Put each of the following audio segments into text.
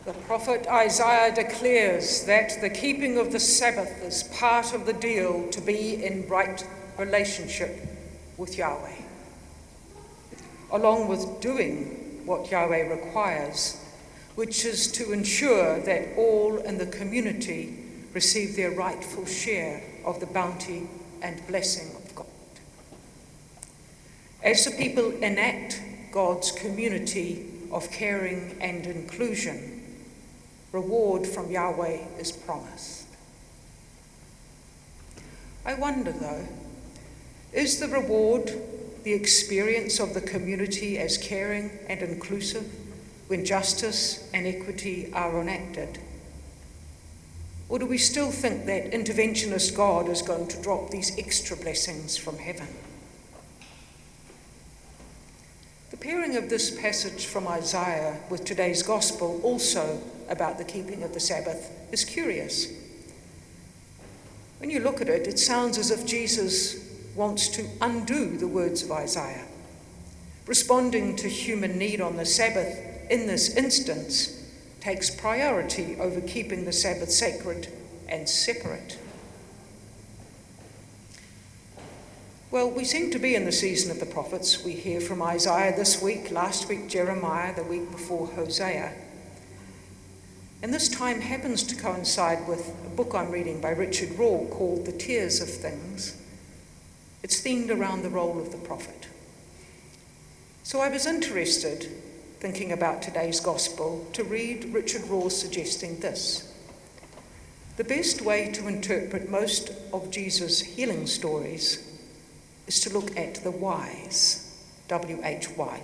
The prophet Isaiah declares that the keeping of the Sabbath is part of the deal to be in right relationship with Yahweh, along with doing what Yahweh requires, which is to ensure that all in the community receive their rightful share of the bounty and blessing of God. As the people enact God's community of caring and inclusion, reward from Yahweh is promised. I wonder though, is the reward the experience of the community as caring and inclusive when justice and equity are enacted? Or do we still think that interventionist God is going to drop these extra blessings from heaven? The pairing of this passage from Isaiah with today's gospel, also about the keeping of the Sabbath, is curious. When you look at it, it sounds as if Jesus wants to undo the words of Isaiah. Responding to human need on the Sabbath in this instance takes priority over keeping the Sabbath sacred and separate. Well, we seem to be in the season of the prophets. We hear from Isaiah this week, last week Jeremiah, the week before Hosea. And this time happens to coincide with a book I'm reading by Richard Raw called The Tears of Things. It's themed around the role of the prophet. So I was interested, thinking about today's gospel, to read Richard Raw suggesting this. The best way to interpret most of Jesus' healing stories is to look at the whys, W-H-Y.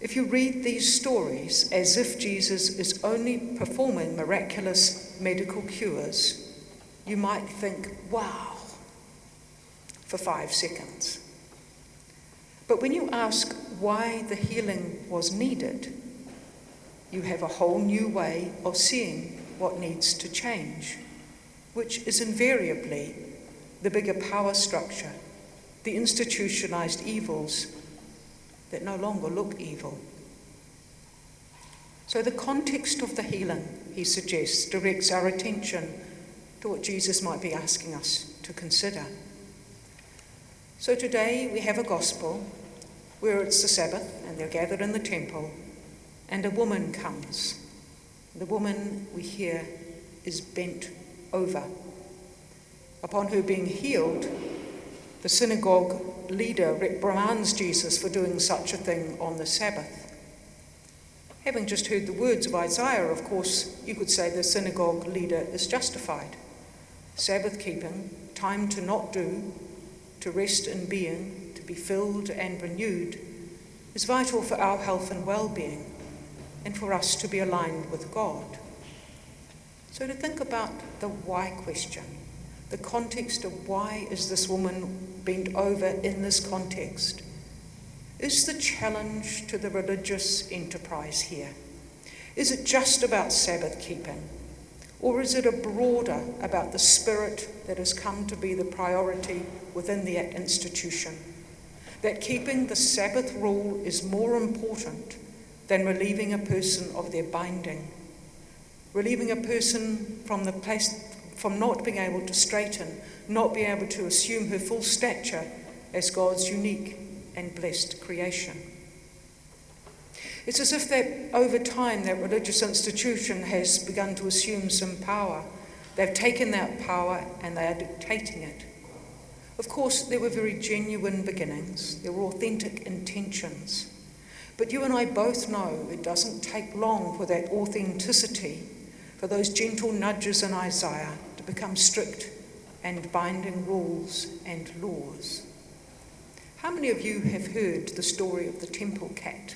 If you read these stories as if Jesus is only performing miraculous medical cures, you might think, wow, for 5 seconds. But when you ask why the healing was needed, you have a whole new way of seeing what needs to change, which is invariably the bigger power structure, the institutionalized evils that no longer look evil. So the context of the healing, he suggests, directs our attention to what Jesus might be asking us to consider. So today we have a gospel where it's the Sabbath and they're gathered in the temple and a woman comes. The woman, we hear, is bent over. Upon her being healed, the synagogue leader reprimands Jesus for doing such a thing on the Sabbath. Having just heard the words of Isaiah, of course, you could say the synagogue leader is justified. Sabbath keeping, time to not do, to rest in being, to be filled and renewed, is vital for our health and well-being and for us to be aligned with God. So to think about the why question, the context of why is this woman bent over in this context, is the challenge to the religious enterprise here. Is it just about Sabbath keeping? Or is it a broader about the spirit that has come to be the priority within the institution? That keeping the Sabbath rule is more important than relieving a person of their binding, relieving a person from not being able to straighten, not being able to assume her full stature as God's unique and blessed creation. It's as if that over time that religious institution has begun to assume some power. They've taken that power and they are dictating it. Of course, there were very genuine beginnings. There were authentic intentions. But you and I both know it doesn't take long for that authenticity, for those gentle nudges in Isaiah to become strict and binding rules and laws. How many of you have heard the story of the temple cat?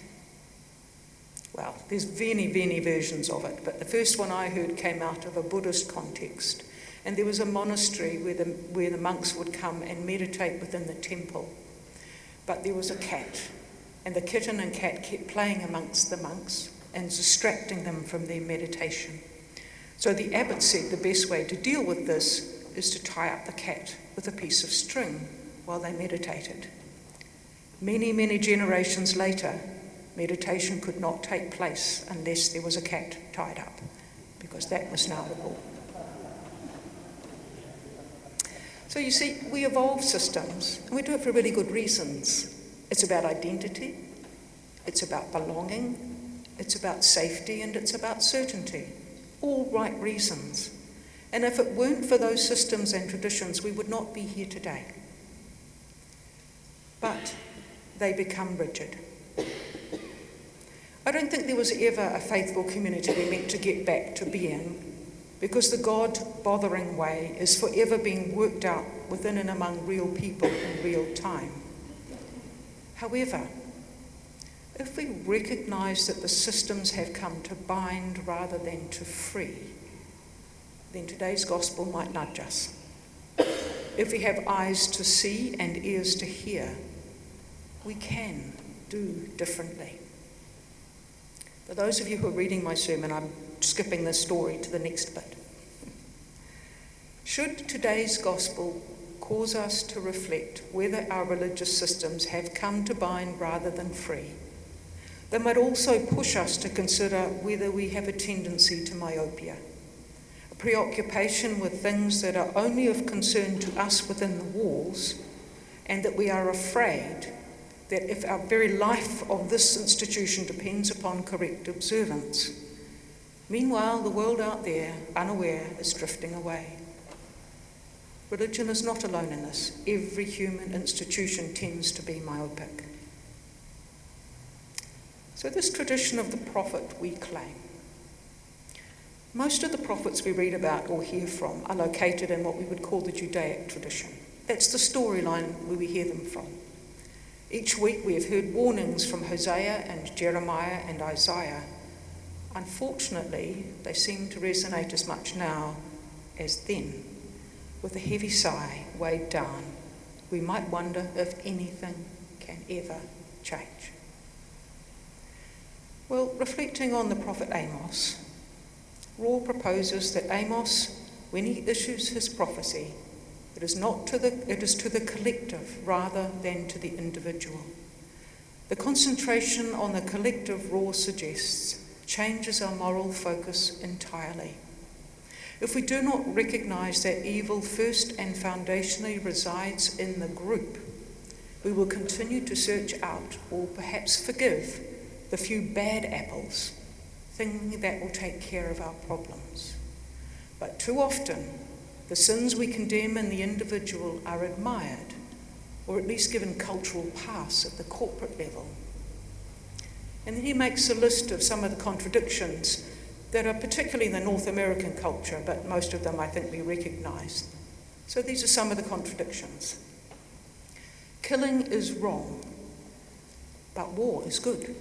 Well, there's many versions of it, but the first one I heard came out of a Buddhist context. And there was a monastery where the monks would come and meditate within the temple. But there was a cat, and the kitten and cat kept playing amongst the monks and distracting them from their meditation. So the abbot said the best way to deal with this is to tie up the cat with a piece of string while they meditated. Many generations later, meditation could not take place unless there was a cat tied up, because that was now the law. So you see, we evolve systems, and we do it for really good reasons. It's about identity, it's about belonging, it's about safety, and it's about certainty. All right reasons. And if it weren't for those systems and traditions, we would not be here today. But they become rigid. I don't think there was ever a faithful community we meant to get back to being, because the God-bothering way is forever being worked out within and among real people in real time. However, if we recognise that the systems have come to bind rather than to free, then today's gospel might nudge us. If we have eyes to see and ears to hear, we can do differently. For those of you who are reading my sermon, I'm skipping this story to the next bit. Should today's gospel cause us to reflect whether our religious systems have come to bind rather than free, they might also push us to consider whether we have a tendency to myopia, a preoccupation with things that are only of concern to us within the walls, and that we are afraid that if our very life of this institution depends upon correct observance, meanwhile the world out there, unaware, is drifting away. Religion is not alone in this. Every human institution tends to be myopic. So this tradition of the prophet we claim. Most of the prophets we read about or hear from are located in what we would call the Judaic tradition. That's the storyline where we hear them from. Each week we have heard warnings from Hosea and Jeremiah and Isaiah. Unfortunately, they seem to resonate as much now as then. With a heavy sigh weighed down, we might wonder if anything can ever change. Well, reflecting on the prophet Amos, Raw proposes that Amos, when he issues his prophecy, it is to the collective rather than to the individual. The concentration on the collective, Raw suggests, changes our moral focus entirely. If we do not recognise that evil first and foundationally resides in the group, we will continue to search out, or perhaps forgive, the few bad apples, thinking that will take care of our problems. But too often, the sins we condemn in the individual are admired, or at least given cultural pass at the corporate level. And then he makes a list of some of the contradictions that are particularly in the North American culture, but most of them I think we recognise. So these are some of the contradictions. Killing is wrong, but war is good.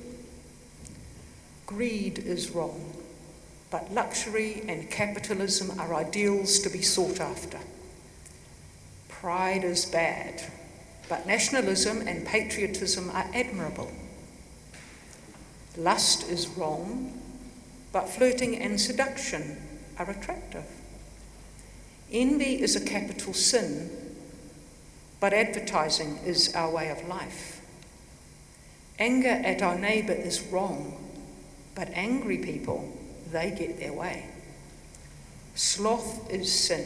Greed is wrong, but luxury and capitalism are ideals to be sought after. Pride is bad, but nationalism and patriotism are admirable. Lust is wrong, but flirting and seduction are attractive. Envy is a capital sin, but advertising is our way of life. Anger at our neighbour is wrong, but angry people, they get their way. Sloth is sin,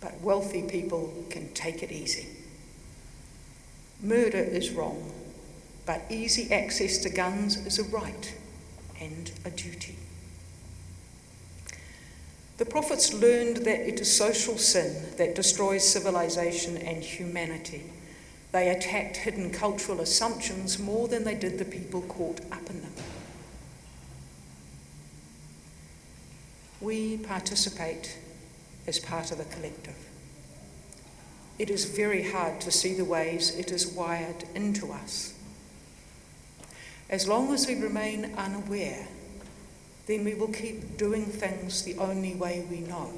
but wealthy people can take it easy. Murder is wrong, but easy access to guns is a right and a duty. The prophets learned that it is social sin that destroys civilization and humanity. They attacked hidden cultural assumptions more than they did the people caught up in them. We participate as part of a collective. It is very hard to see the ways it is wired into us. As long as we remain unaware, then we will keep doing things the only way we know,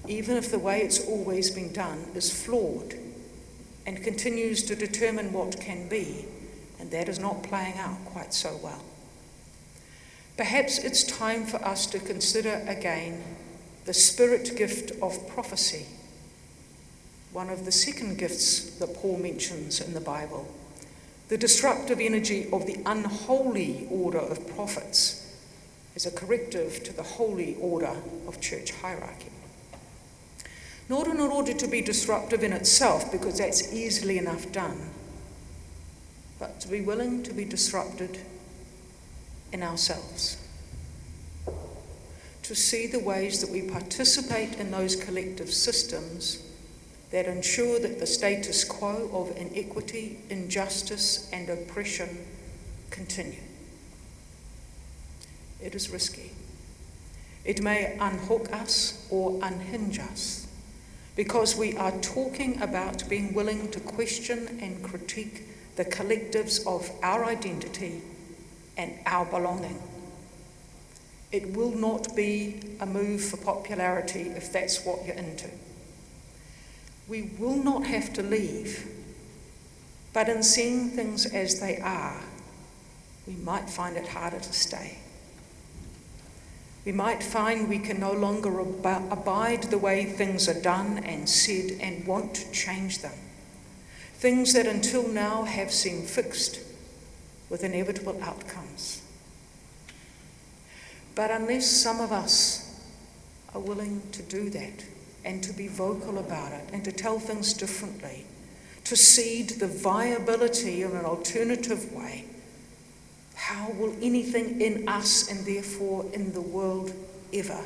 even if the way it's always been done is flawed and continues to determine what can be, and that is not playing out quite so well. Perhaps it's time for us to consider again the spirit gift of prophecy, one of the second gifts that Paul mentions in the Bible, The disruptive energy of the unholy order of prophets is a corrective to the holy order of church hierarchy. Not in order to be disruptive in itself, because that's easily enough done, but to be willing to be disrupted in ourselves. To see the ways that we participate in those collective systems that ensure that the status quo of inequity, injustice, and oppression continue. It is risky. It may unhook us or unhinge us, because we are talking about being willing to question and critique the collectives of our identity and our belonging. It will not be a move for popularity if that's what you're into. We will not have to leave, but in seeing things as they are, we might find it harder to stay. We might find we can no longer abide the way things are done and said and want to change them. Things that until now have seemed fixed with inevitable outcomes. But unless some of us are willing to do that and to be vocal about it and to tell things differently, to seed the viability of an alternative way, how will anything in us and therefore in the world ever